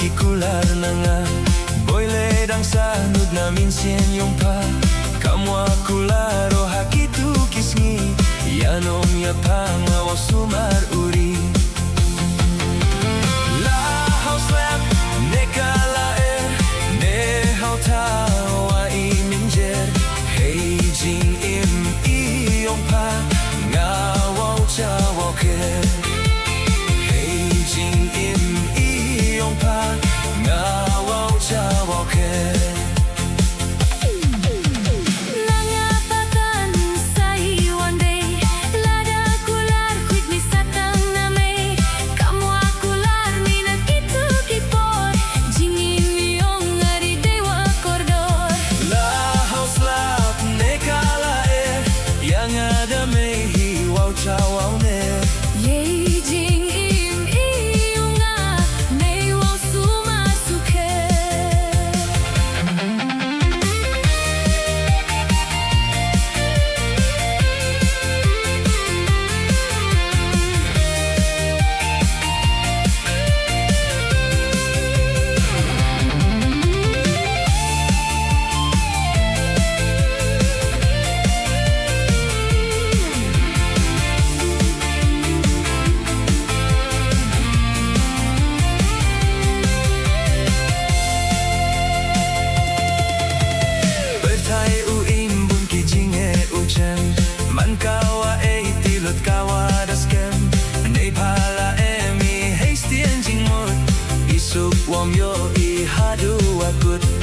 Kikular nanga Boile dang sanud na minsen yung pa Kamwa kularo hakitu kisngi Yanom ya pangawa sumar uri Lahau slap nekala Nehau tawa iminjer Hei jing im iyong pa Ngawau chawau ke Hei jing im iyong pa Ngawau chawau ke Man kawa tilot kawa daskem Nei pala emi hasty engine mode Isuk wam yo I hadu akut